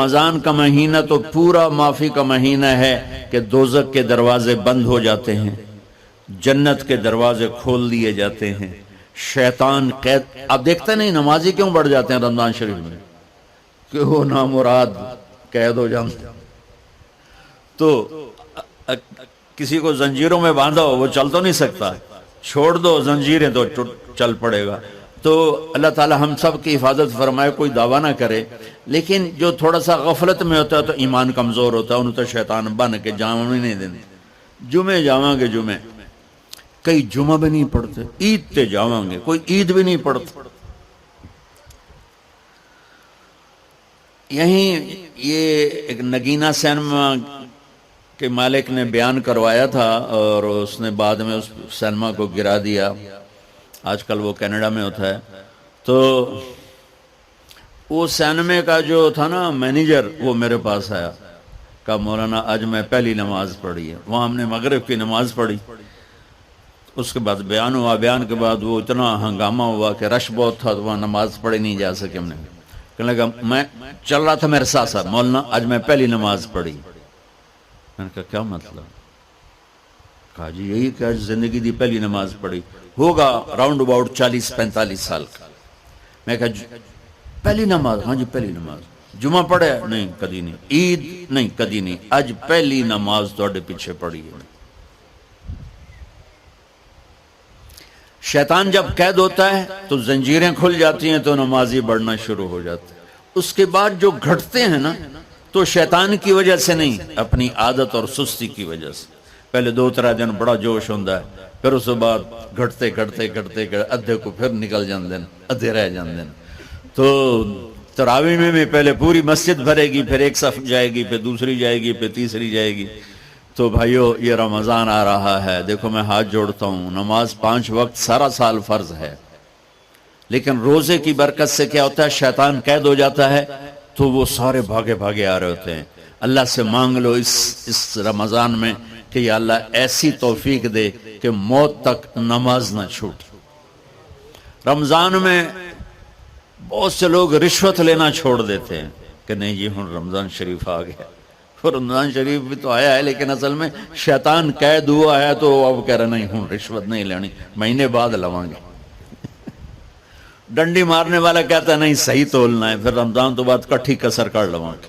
رمضان کا مہینہ تو پورا معافی کا مہینہ ہے کہ دوزخ کے دروازے بند ہو جاتے ہیں، جنت کے دروازے کھول دیے جاتے ہیں، شیطان قید. آپ دیکھتے نہیں نمازی کیوں بڑھ جاتے ہیں رمضان شریف میں؟ کہ وہ نامراد قید ہو جاتے. تو کسی کو زنجیروں میں باندھا ہو وہ چل تو نہیں سکتا، چھوڑ دو زنجیریں تو چل پڑے گا. تو اللہ تعالی ہم سب کی حفاظت فرمائے. کوئی دعویٰ نہ کرے، لیکن جو تھوڑا سا غفلت میں ہوتا ہے تو ایمان کمزور ہوتا ہے، انہوں تو شیطان بن کے جامع نہیں دینے. جمعے جاواں گے، جمعے کئی جمعہ بھی نہیں پڑھتے، عید تے جاواں گے، کوئی عید بھی نہیں پڑھتا. یہیں یہ ایک نگینہ سینما کے مالک نے بیان کروایا تھا اور اس نے بعد میں اس سینما کو گرا دیا. آج کل وہ کینیڈا میں ہوتا ہے. تو وہ سینمے کا جو تھا نا مینیجر، وہ میرے پاس آیا، کہا مولانا آج میں پہلی نماز پڑھی ہے. وہاں ہم نے مغرب کی نماز پڑھی. اس کے بعد بیان ہوا. بیان کے بعد وہ اتنا ہنگامہ ہوا کہ رش بہت تھا تو وہاں نماز پڑھی نہیں جا سکے. ہم نے کہنے لگا میں چل رہا تھا میرے ساتھ ساتھ، مولانا آج میں پہلی نماز پڑھی. میں نے کہا کیا مطلب؟ کہا جی یہی کہ آج زندگی دی پہلی نماز پڑھی. ہوگا راؤنڈ اباؤٹ 40-45 سال کا. میں کہا پہلی نماز؟ ہاں جی پہلی نماز. جمعہ پڑھے؟ نہیں کدی نہیں. عید؟ نہیں کدی نہیں. آج پہلی نماز تھوڑے پیچھے پڑھی ہے. شیطان جب قید ہوتا ہے تو زنجیریں کھل جاتی ہیں تو نمازی بڑھنا شروع ہو جاتے ہیں. اس کے بعد جو گھٹتے ہیں نا تو شیطان کی وجہ سے نہیں، اپنی عادت اور سستی کی وجہ سے. پہلے 2-3 دن بڑا جوش ہوتا ہے، پھر اس کے بعد گھٹتے ادھے کو پھر نکل جاندے ہیں، ادھے رہ جاندے ہیں. تو تراویح میں پہلے پوری مسجد بھرے گی، پھر ایک صف جائے گی، پھر دوسری جائے گی، پھر تیسری جائے گی. تو بھائیو یہ رمضان آ رہا ہے، دیکھو میں ہاتھ جوڑتا ہوں، نماز 5 وقت سارا سال فرض ہے، لیکن روزے کی برکت سے کیا ہوتا ہے؟ شیطان قید ہو جاتا ہے تو وہ سارے بھاگے آ رہے ہوتے ہیں. اللہ سے مانگ لو اس رمضان میں کہ یا اللہ ایسی توفیق دے کہ موت تک نماز نہ چھوٹ. رمضان میں بہت سے لوگ رشوت لینا چھوڑ دیتے ہیں کہ نہیں جی ہن رمضان شریف آ گیا. رمضان شریف بھی تو آیا ہے لیکن اصل میں شیطان قید ہوا ہے تو اب کہہ رہے نہیں ہن رشوت نہیں لینی، مہینے بعد لواں گے. ڈنڈی مارنے والا کہتا ہے نہیں صحیح تولنا ہے، پھر رمضان تو بعد کٹھی کسر کر لواں گے.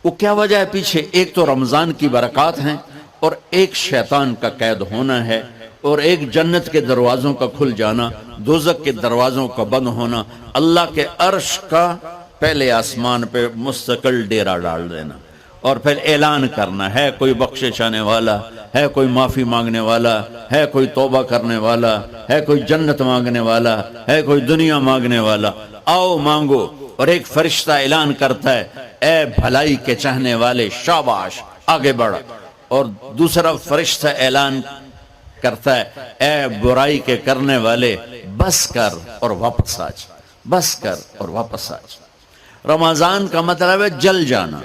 وہ کیا وجہ ہے پیچھے؟ ایک تو رمضان کی برکات ہیں، اور ایک شیطان کا قید ہونا ہے، اور ایک جنت کے دروازوں کا کھل جانا، دوزخ کے دروازوں کا بند ہونا، اللہ کے عرش کا پہلے آسمان پہ مستقل ڈیرا ڈال دینا، اور پھر اعلان کرنا ہے کوئی بخشش آنے والا ہے، کوئی معافی مانگنے والا ہے، کوئی توبہ کرنے والا ہے، کوئی جنت مانگنے والا ہے، کوئی دنیا مانگنے والا، آؤ مانگو. اور ایک فرشتہ اعلان کرتا ہے اے بھلائی کے چاہنے والے شاباش آگے بڑھ، اور دوسرا فرشتہ اعلان کرتا ہے اے برائی کے کرنے والے بس کر اور واپس آ جا، بس کر اور واپس آ جا. رمضان کا مطلب ہے جل جانا.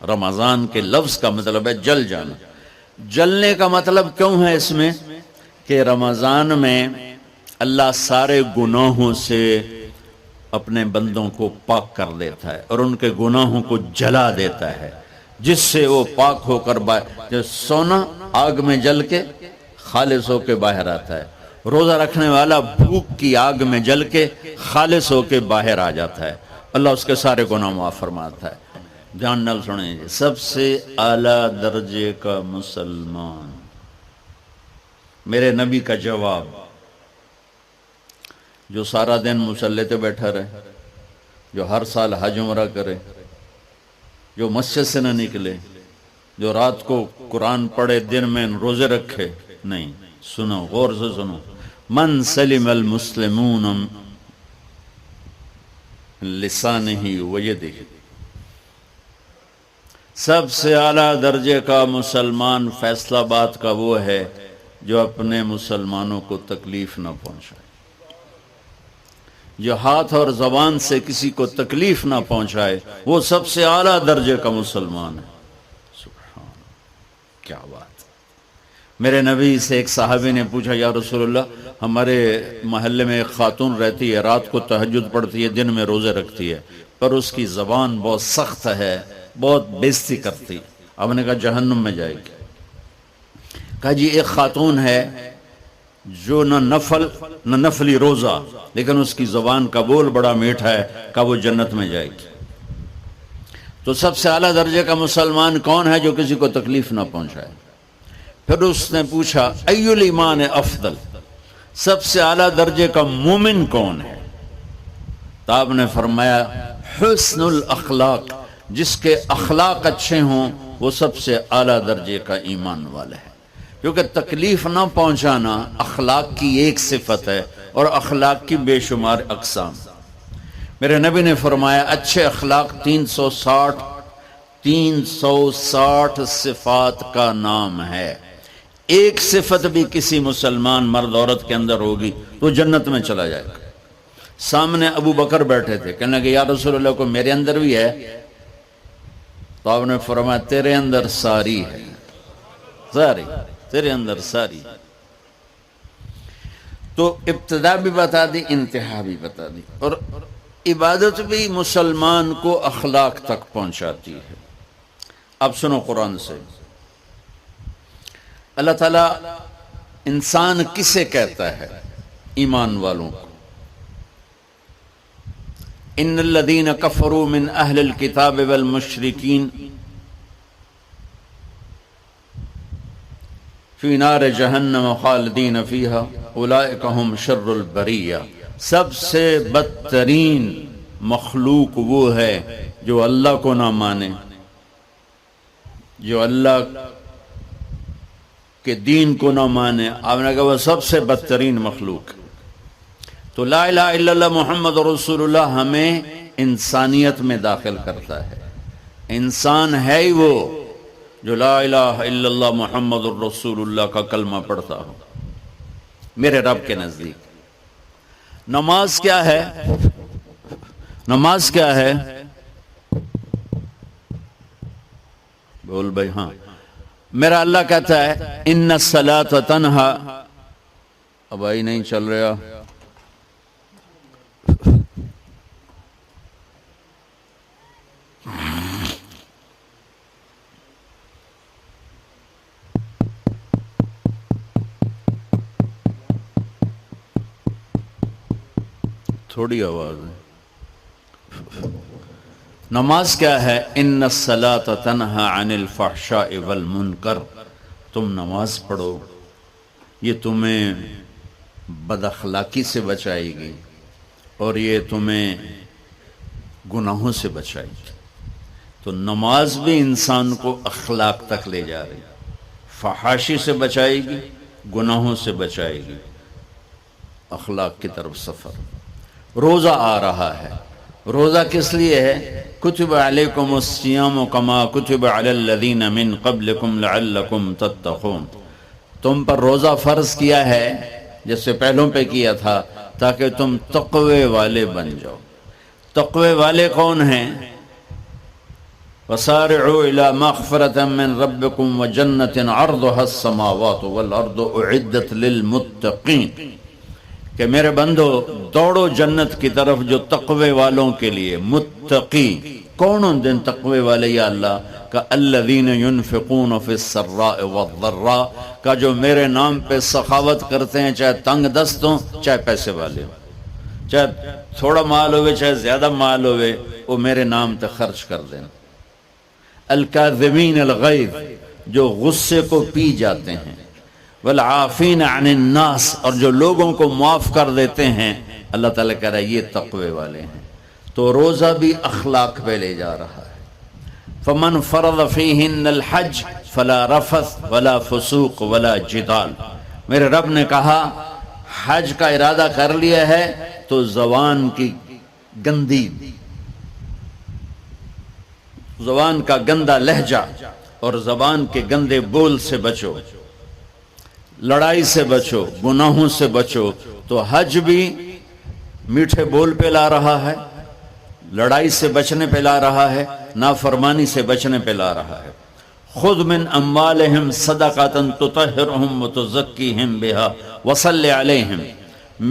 رمضان کے لفظ کا مطلب ہے جل جانا. جلنے کا مطلب کیوں ہے اس میں؟ کہ رمضان میں اللہ سارے گناہوں سے اپنے بندوں کو پاک کر دیتا ہے اور ان کے گناہوں کو جلا دیتا ہے، جس سے وہ پاک ہو کر سونا آگ میں جل کے خالص ہو کے باہر آتا ہے. روزہ رکھنے والا بھوک کی آگ میں جل کے خالص ہو کے باہر آ جاتا ہے، اللہ اس کے سارے گناہ معاف فرماتا ہے. دھیان نال سنیں جی، سب سے اعلیٰ درجے کا مسلمان، میرے نبی کا جواب، جو سارا دن مصلی پہ بیٹھا رہے، جو ہر سال حج عمرہ کرے، جو مسجد سے نہ نکلے، جو رات کو قرآن پڑھے، دن میں روزے رکھے. نہیں، سنو غور سے سنو. من سلم المسلمون لسانہ ویدہ، سب سے اعلیٰ درجے کا مسلمان فیصلہ بات کا وہ ہے جو اپنے مسلمانوں کو تکلیف نہ پہنچائے، جو ہاتھ اور زبان سے کسی کو تکلیف نہ پہنچائے، وہ سب سے اعلیٰ درجے کا مسلمان ہے. سبحان کیا بات. میرے نبی سے ایک صحابی نے پوچھا یا رسول اللہ، ہمارے محلے میں ایک خاتون رہتی ہے، رات کو تہجد پڑھتی ہے، دن میں روزے رکھتی ہے، پر اس کی زبان بہت سخت ہے، بہت بےزتی کرتی. اب نے کہا جہنم میں جائے گی. کہا جی ایک خاتون ہے جو نہ نفلی روزہ، لیکن اس کی زبان کا بول بڑا میٹھا ہے، کہا وہ جنت میں جائے گی. تو سب سے اعلیٰ درجے کا مسلمان کون ہے جو کسی کو تکلیف نہ پہنچائے؟ پھر اس نے پوچھا ای الایمان افضل، سب سے اعلیٰ درجے کا مومن کون ہے؟ تو آپ نے فرمایا حسن الاخلاق، جس کے اخلاق اچھے ہوں وہ سب سے اعلیٰ درجے کا ایمان والا ہے. کیونکہ تکلیف نہ پہنچانا اخلاق کی ایک صفت ہے، اور اخلاق کی بے شمار اقسام. میرے نبی نے فرمایا اچھے اخلاق 360 صفات کا نام ہے. ایک صفت بھی کسی مسلمان مرد عورت کے اندر ہوگی تو جنت میں چلا جائے گا. سامنے ابو بکر بیٹھے تھے، کہنے لگے یا رسول اللہ کو میرے اندر بھی ہے؟ تو آپ نے فرمایا تیرے اندر ساری ہے، ساری تیرے اندر ساری. تو ابتدا بھی بتا دی، انتہا بھی بتا دی. اور عبادت بھی مسلمان کو اخلاق تک پہنچاتی ہے. اب سنو قرآن سے، اللہ تعالیٰ انسان کسے کہتا ہے؟ ایمان والوں کو. ان الذین کفروا من اہل الکتاب والمشرکین فی نار جہنم خالدین فیہا اولئک ہم شر البریہ. سب سے بدترین مخلوق وہ ہے جو اللہ کو نہ مانے، جو اللہ کے دین کو نہ مانے. آپ نے کہا وہ سب سے بدترین مخلوق. تو لا الہ الا اللہ محمد رسول اللہ ہمیں انسانیت میں داخل کرتا ہے. انسان ہے ہی وہ جو لا الہ الا اللہ محمد رسول اللہ کا کلمہ پڑھتا ہو میرے رب کے نزدیک. نماز کیا ہے؟ نماز کیا ہے؟ بول بھائی. ہاں، میرا اللہ کہتا ہے ان الصلاۃ تنہا. اب آئی نہیں چل رہا. تھوڑی آواز ہے. نماز کیا ہے؟ ان الصلاۃ تنہا عن الفحشاء والمنکر. تم نماز پڑھو، یہ تمہیں بد اخلاقی سے بچائے گی اور یہ تمہیں گناہوں سے بچائے گی. تو نماز بھی انسان کو اخلاق تک لے جا رہی، فحاشی سے بچائے گی، گناہوں سے بچائے گی، اخلاق کی طرف سفر. روزہ آ رہا ہے. روزہ کس لیے ہے؟ کتب علیکم الصیام کما کتب علی الذین من قبلکم لعلکم تتقون. تم پر روزہ فرض کیا ہے جیسے پہلوں پہ کیا تھا تاکہ تم تقوی والے بن جاؤ. تقوی والے کون ہیں؟ وسارعوا الی مغفرۃ من ربکم وجنۃ عرضها السماوات والارض اعدت للمتقین. کہ میرے بندو دوڑو جنت کی طرف جو تقوی والوں کے لیے. متقی کون دن تقوی والے یا اللہ کا؟ الذین ينفقون فی السراء والضراء کا، جو میرے نام پہ سخاوت کرتے ہیں، چاہے تنگ دست ہوں چاہے پیسے والے ہوں، چاہے تھوڑا مال ہوئے چاہے زیادہ مال ہوئے، وہ میرے نام پہ خرچ کر دیں. الکاظمین الغیظ، جو غصے کو پی جاتے ہیں. والعافین عن الناس، اور جو لوگوں کو معاف کر دیتے ہیں. اللہ تعالیٰ کہہ رہا ہے یہ تقوی والے ہیں. تو روزہ بھی اخلاق پہ لے جا رہا ہے. فمن فرض فیہن الحج فلا رفث ولا فسوق ولا جدال. میرے رب نے کہا حج کا ارادہ کر لیا ہے تو زبان کی گندی، زبان کا گندا لہجہ اور زبان کے گندے بول سے بچو، لڑائی سے بچو، گناہوں سے بچو. تو حج بھی میٹھے بول پہ لا رہا ہے، لڑائی سے بچنے پہ لا رہا ہے، نافرمانی سے بچنے پہ لا رہا ہے. خذ من اموالہم صدقۃ تطہرہم وتزکیہم بہا وصلی علیہم.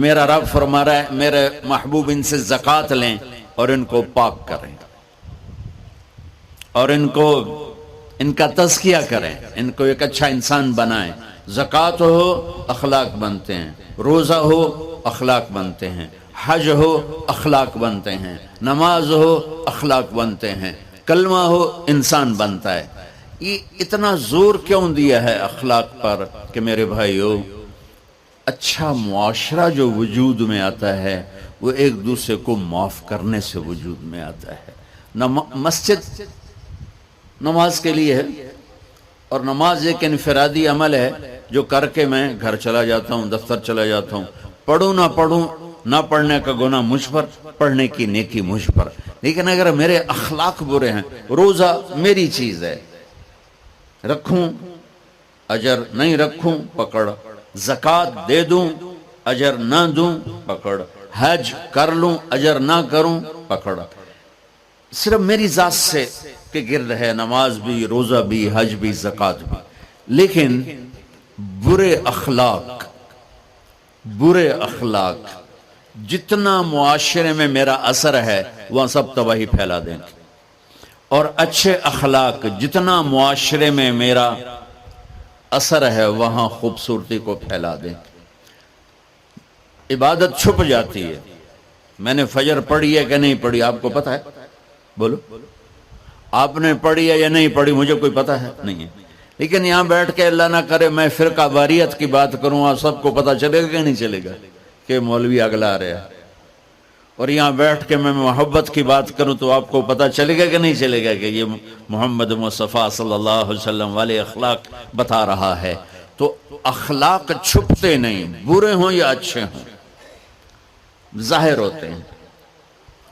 میرا رب فرما رہا ہے میرے محبوب ان سے زکوٰۃ لیں اور ان کو پاک کریں اور ان کا تزکیہ کریں، ان کو ایک اچھا انسان بنائیں۔ زکوٰۃ ہو اخلاق بنتے ہیں، روزہ ہو اخلاق بنتے ہیں، حج ہو اخلاق بنتے ہیں، نماز ہو اخلاق بنتے ہیں، کلمہ ہو انسان بنتا ہے۔ یہ اتنا زور کیوں دیا ہے اخلاق پر کہ میرے بھائیو، اچھا معاشرہ جو وجود میں آتا ہے وہ ایک دوسرے کو معاف کرنے سے وجود میں آتا ہے۔ مسجد نماز کے لیے ہے، اور نماز ایک انفرادی عمل ہے جو کر کے میں گھر چلا جاتا ہوں، دفتر چلا جاتا ہوں، پڑھوں نہ پڑھوں، نہ پڑھنے کا گناہ مجھ پر، پڑھنے کی نیکی مجھ پر۔ لیکن اگر میرے اخلاق برے ہیں، روزہ میری چیز ہے، رکھوں اجر، نہیں رکھوں پکڑ، زکوٰۃ دے دوں اجر نہ دوں پکڑ، حج کر لوں اجر نہ کروں پکڑ۔ صرف میری ذات سے کے گرد ہے نماز بھی، روزہ بھی، حج بھی، زکوٰۃ بھی۔ لیکن برے اخلاق جتنا معاشرے میں میرا اثر ہے وہاں سب تباہی پھیلا دیں گے، اور اچھے اخلاق جتنا معاشرے میں میرا اثر ہے وہاں خوبصورتی کو پھیلا دیں گے۔ عبادت چھپ جاتی ہے، میں نے فجر پڑھی ہے کہ نہیں پڑھی آپ کو پتہ ہے؟ بولو، آپ نے پڑھی ہے یا نہیں پڑھی مجھے کوئی پتہ ہے نہیں ہے۔ لیکن یہاں بیٹھ کے اللہ نہ کرے میں فرقہ واریت کی بات کروں، آپ سب کو پتہ چلے گا کہ نہیں چلے گا کہ مولوی اگلا رہا ہے؟ اور یہاں بیٹھ کے میں محبت کی بات کروں تو آپ کو پتہ چلے گا کہ نہیں چلے گا کہ یہ محمد مصطفیٰ صلی اللہ علیہ وسلم والے اخلاق بتا رہا ہے؟ تو اخلاق چھپتے نہیں، برے ہوں یا اچھے ہوں ظاہر ہوتے ہیں۔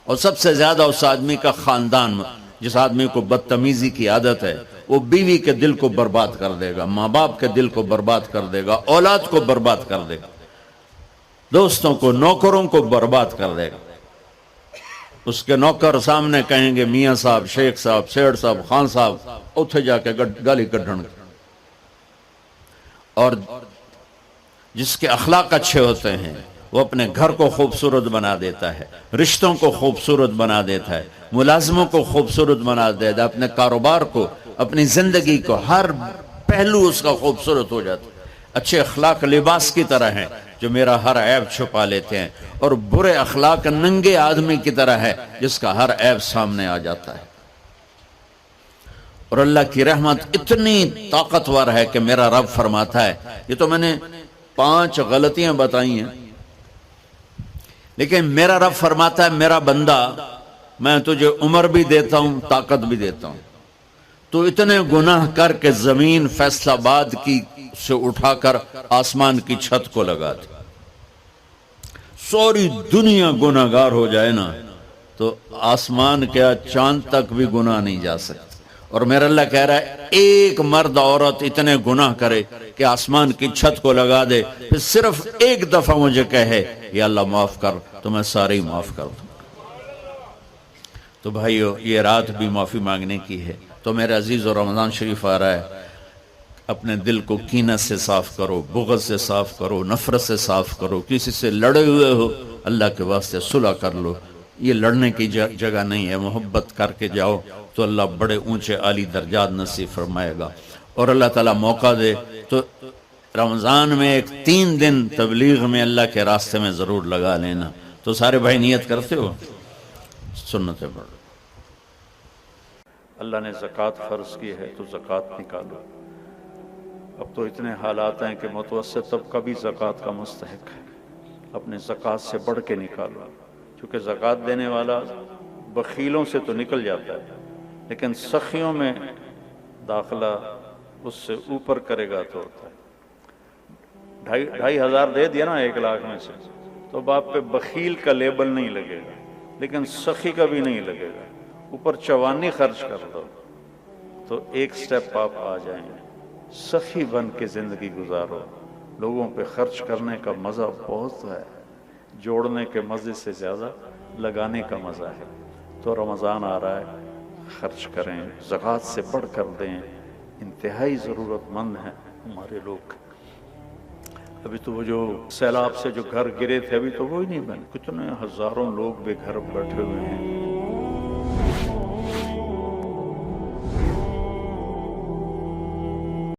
اور سب سے زیادہ اس آدمی کا خاندان، جس آدمی کو بدتمیزی کی عادت ہے وہ بیوی کے دل کو برباد کر دے گا، ماں باپ کے دل کو برباد کر دے گا، اولاد کو برباد کر دے گا، دوستوں کو، نوکروں کو برباد کر دے گا۔ اس کے نوکر سامنے کہیں گے میاں صاحب، شیخ صاحب، سیڑ صاحب، خان صاحب، اتھے جا کے گالی کڈھن گے۔ اور جس کے اخلاق اچھے ہوتے ہیں وہ اپنے گھر کو خوبصورت بنا دیتا ہے، رشتوں کو خوبصورت بنا دیتا ہے، ملازموں کو خوبصورت بنا دیتا ہے، اپنے کاروبار کو، اپنی زندگی کو، ہر پہلو اس کا خوبصورت ہو جاتا ہے۔ اچھے اخلاق لباس کی طرح ہیں جو میرا ہر عیب چھپا لیتے ہیں، اور برے اخلاق ننگے آدمی کی طرح ہے جس کا ہر عیب سامنے آ جاتا ہے۔ اور اللہ کی رحمت اتنی طاقتور ہے کہ میرا رب فرماتا ہے، یہ تو میں نے 5 غلطیاں بتائی ہیں، لیکن میرا رب فرماتا ہے میرا بندہ میں تجھے عمر بھی دیتا ہوں، طاقت بھی دیتا ہوں، تو اتنے گناہ کر کے زمین فیصل آباد کی سے اٹھا کر آسمان کی چھت کو لگا دے، سوری دنیا گناہ گار ہو جائے نا تو آسمان کیا چاند تک بھی گناہ نہیں جا سکتے۔ اور میرا اللہ کہہ رہا ہے ایک مرد عورت اتنے گناہ کرے کہ آسمان کی چھت کو لگا دے، پھر صرف ایک دفعہ مجھے کہے یا اللہ معاف کر، تو میں سارے ہی معاف کر دوں۔ تو بھائیو یہ رات بھی معافی مانگنے کی ہے۔ تو میرے عزیز و رمضان شریف آ رہا ہے، اپنے دل کو کینہ سے صاف کرو، بغض سے صاف کرو، نفرت سے صاف کرو، کسی سے لڑے ہوئے ہو اللہ کے واسطے صلح کر لو، یہ لڑنے کی جگہ نہیں ہے، محبت کر کے جاؤ تو اللہ بڑے اونچے عالی درجات نصیب فرمائے گا۔ اور اللہ تعالیٰ موقع دے تو رمضان میں ایک 3 دن تبلیغ میں اللہ کے راستے میں ضرور لگا لینا۔ تو سارے بھائی نیت کرتے ہو؟ سنتیں پڑھ۔ اللہ نے زکوٰۃ فرض کی ہے تو زکوٰۃ نکالو۔ اب تو اتنے حالات ہیں کہ متوسط طبقہ بھی زکوٰۃ کا مستحق ہے، اپنے زکوٰۃ سے بڑھ کے نکالو، چونکہ زکوٰۃ دینے والا بخیلوں سے تو نکل جاتا ہے لیکن سخیوں میں داخلہ اس سے اوپر کرے گا تو ہوتا ہے۔ 2,500 دے دیا نا 1 لاکھ میں سے تو باپ پہ بخیل کا لیبل نہیں لگے گا، لیکن سخی کا بھی نہیں لگے گا۔ اوپر 54 خرچ کر دو تو ایک سٹیپ آپ آ جائیں گے۔ سخی بن کے زندگی گزارو، لوگوں پہ خرچ کرنے کا مزہ بہت ہے، جوڑنے کے مزے سے زیادہ لگانے کا مزہ ہے۔ تو رمضان آ رہا ہے، خرچ کریں، زکوٰۃ سے بڑھ کر دیں، انتہائی ضرورت مند ہیں ہمارے لوگ۔ ابھی تو وہ جو سیلاب سے جو گھر گرے تھے ابھی تو وہ ہی نہیں بنے، کتنے ہزاروں لوگ بے گھر بیٹھے ہوئے ہیں۔